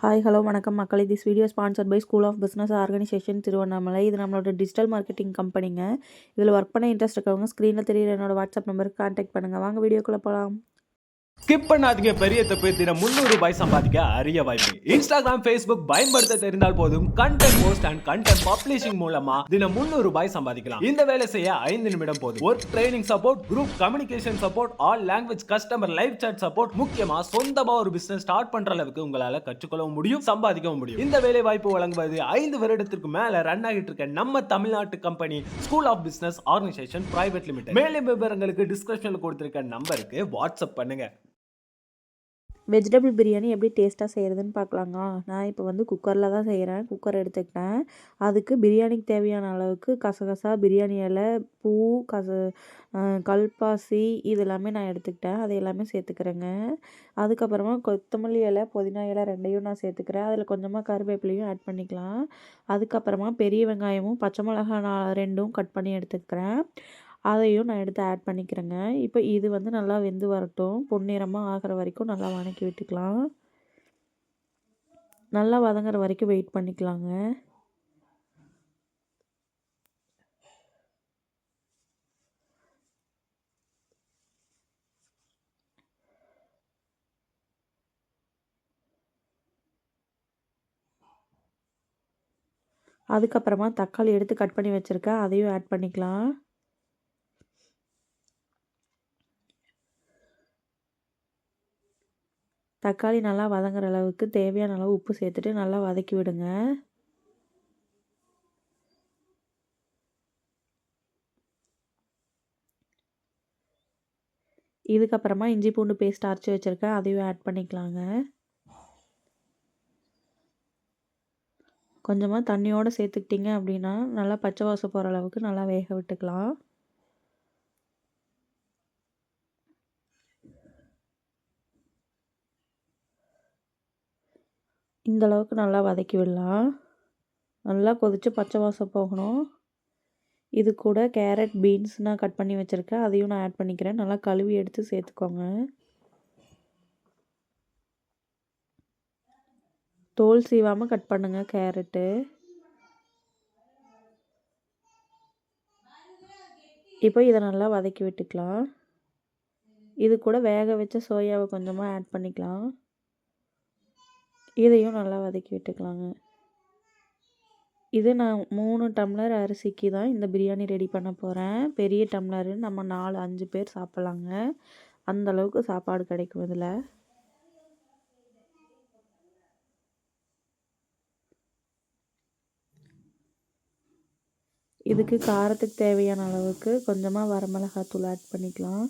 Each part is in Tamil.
ஹாய் ஹலோ வணக்கம் மக்களே. This video sponsored by school of business organisation Tiruvannamalai. இது நம்மளோட டிஜிட்டல் மார்க்கெட்டிங் கம்பெனிங்க. இதில் ஒர்க் பண்ண இன்ட்ரெஸ்ட் இருக்கவங்க ஸ்க்ரீனில் தெரியுற என்னோட வாட்ஸ்அப் நம்பருக்கு கான்டாக்ட் பண்ணுங்கள். வாங்க வீடியோக்குள்ளே போகலாம். ஸ்கிப் பண்ணாதீங்க. பெரிய தப்பு. தினம் ₹300 சம்பாதிக்க அரிய வாய்ப்பு. இன்ஸ்டாகிராம், Facebook பயன்படுத்த தெரிந்தால் போதும். Content post and content publishing மூலமா தினம் ₹300 சம்பாதிக்கலாம். இந்த வேலை செய்ய 5 நிமிடம் போதும். Work training support, group communication support, all language customer live chat support, முக்கியமா சொந்தமா ஒரு பிசினஸ் ஸ்டார்ட் பண்ற அளவுக்கு உங்களால கற்றுக்கொள்ளவும் முடியும், சம்பாதிக்கவும் முடியும். இந்த வேலை வாய்ப்பு வழங்குவது 5 வருடத்திற்கு மேல ரன் ஆகிட்டு இருக்க நம்ம தமிழ்நாட்டு company school of business organisation private limited. மேலும் விவரங்களுக்கு டிஸ்கிரிப்ஷன்ல கொடுத்திருக்க நம்பருக்கு வாட்ஸ்அப் பண்ணுங்க. வெஜிடபிள் பிரியாணி எப்படி டேஸ்ட்டாக செய்கிறதுன்னு பார்க்கலாங்க. நான் இப்போ வந்து குக்கரில் தான் செய்கிறேன். குக்கர் எடுத்துக்கிட்டேன். அதுக்கு பிரியாணிக்கு தேவையான அளவுக்கு கசகசா, பிரியாணி இலை, பூ, கல்பாசி இது எல்லாமே நான் எடுத்துக்கிட்டேன். அது எல்லாமே சேர்த்துக்கிறேங்க. அதுக்கப்புறமா கொத்தமல்லி இலை, புதினா இலை 2யும் நான் சேர்த்துக்கிறேன். அதில் கொஞ்சமாக கருவேப்பிலையும் ஆட் பண்ணிக்கலாம். அதுக்கப்புறமா பெரிய வெங்காயமும் பச்சை மிளகாய் நான் 2ம் கட் பண்ணி எடுத்துக்கிறேன். அதையும் நான் எடுத்து ஆட் பண்ணிக்கிறேங்க. இப்போ இது வந்து நல்லா வெந்து வரட்டும். பொன்னிறமாக ஆகிற வரைக்கும் நல்லா வதக்கி விட்டுக்கலாம். நல்லா வதங்குற வரைக்கும் வெயிட் பண்ணிக்கலாங்க. அதுக்கப்புறமா தக்காளி எடுத்து கட் பண்ணி வச்சுருக்கேன். அதையும் ஆட் பண்ணிக்கலாம். தக்காளி நல்லா வதங்குற அளவுக்கு தேவையான அளவு உப்பு சேர்த்துட்டு நல்லா வதக்கி விடுங்க. இதுக்கப்புறமா இஞ்சி பூண்டு பேஸ்ட் அரைச்சி வச்சுருக்கேன். அதையும் ஆட் பண்ணிக்கலாங்க. கொஞ்சமாக தண்ணியோடு சேர்த்துக்கிட்டிங்க அப்படின்னா நல்லா பச்சை வாசம் போகிற அளவுக்கு நல்லா வேக விட்டுக்கலாம். இந்த அளவுக்கு நல்லா வதக்கி விடலாம். நல்லா கொதித்து பச்சை வாசம் போகணும். இது கூட கேரட், பீன்ஸ் நான் கட் பண்ணி வச்சுருக்கேன். அதையும் நான் ஆட் பண்ணிக்கிறேன். நல்லா கழுவி எடுத்து சேர்த்துக்கோங்க. தோல் சீவாமல் கட் பண்ணுங்கள் கேரட்டு. இப்போ இதை நல்லா வதக்கி விட்டுக்கலாம். இது கூட வேக வச்ச சோயாவை கொஞ்சமாக ஆட் பண்ணிக்கலாம். இதையும் நல்லா வதக்கி விட்டுக்கலாங்க. இது நான் 3 டம்ளர் அரிசிக்கு தான் இந்த பிரியாணி ரெடி பண்ண போகிறேன். பெரிய டம்ளரு நம்ம 4-5 பேர் சாப்பிட்லாங்க. அந்தளவுக்கு சாப்பாடு கிடைக்கும் இதில். இதுக்கு காரத்துக்கு தேவையான அளவுக்கு கொஞ்சமாக வரமிளகாத்தூள் ஆட் பண்ணிக்கலாம்.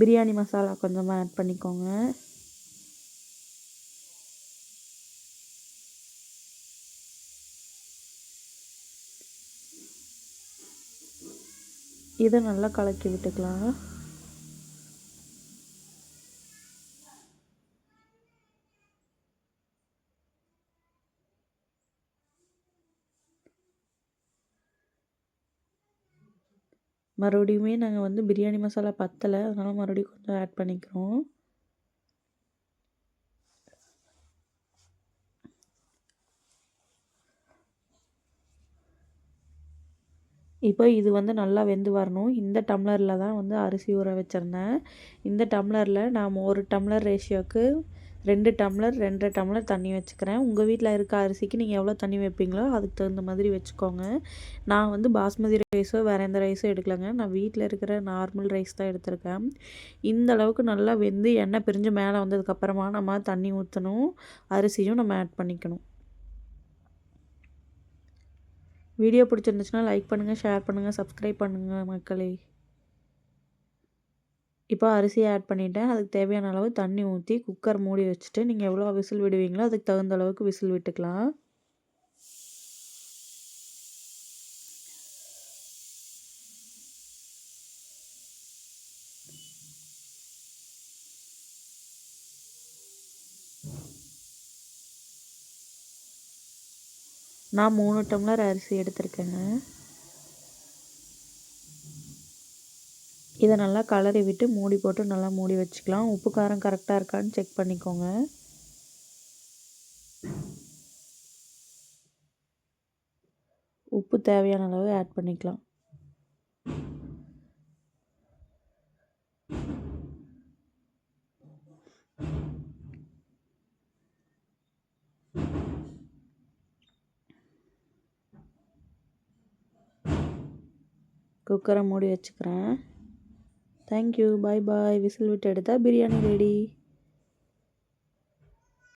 பிரியாணி மசாலா கொஞ்சமாக ஆட் பண்ணிக்கோங்க. இதை நல்லா கலக்கி விட்டுக்கலாம். மறுபடியுமே நாங்கள் வந்து பிரியாணி மசாலா பத்தலை, அதனால் மறுபடியும் கொஞ்சம் ஆட் பண்ணிக்கிறோம். இப்போ இது வந்து நல்லா வெந்து வரணும். இந்த டம்ளரில் தான் வந்து அரிசி ஊற வச்சுருந்தேன். இந்த டம்ளரில் நான் 1 டம்ளர் ரேஷியோவுக்கு 2 டம்ளர் 2.5 டம்ளர் தண்ணி வச்சுக்கிறேன். உங்கள் வீட்டில் இருக்க அரிசிக்கு நீங்கள் எவ்வளோ தண்ணி வைப்பீங்களோ அதுக்கு தகுந்த மாதிரி வச்சுக்கோங்க. நான் வந்து பாஸ்மதி ரைஸோ வேறு எந்த ரைஸும் எடுக்கலைங்க. நான் வீட்டில் இருக்கிற நார்மல் ரைஸ் தான் எடுத்திருக்கேன். இந்த அளவுக்கு நல்லா வெந்து எண்ணெய் பிரிஞ்சு மேலே வந்ததுக்கப்புறமா நம்ம தண்ணி ஊற்றணும். அரிசியும் நம்ம ஆட் பண்ணிக்கணும். வீடியோ பிடிச்சிருந்துச்சுன்னா லைக் பண்ணுங்கள், ஷேர் பண்ணுங்கள், சப்ஸ்கிரைப் பண்ணுங்கள் மக்களே. இப்போ அரிசியை ஆட் பண்ணிவிட்டேன். அதுக்கு தேவையான அளவு தண்ணி ஊற்றி குக்கர் மூடி வச்சுட்டு நீங்கள் எவ்வளோ விசில் விடுவீங்களோ அதுக்கு தகுந்த அளவுக்கு விசில் விட்டுக்கலாம். நான் 3 டம்ளர் அரிசி எடுத்திருக்கேங்க. இதை நல்லா கலரி விட்டு மூடி போட்டு நல்லா மூடி வச்சுக்கலாம். உப்பு காரம் கரெக்டாக இருக்கான்னு செக் பண்ணிக்கோங்க. உப்பு தேவையான அளவு ஆட் பண்ணிக்கலாம். குக்கரை மூடி வச்சுக்கிறேன். தேங்க்யூ, பாய் பாய். விசில் விட்டு எடுத்தால் பிரியாணி ரெடி.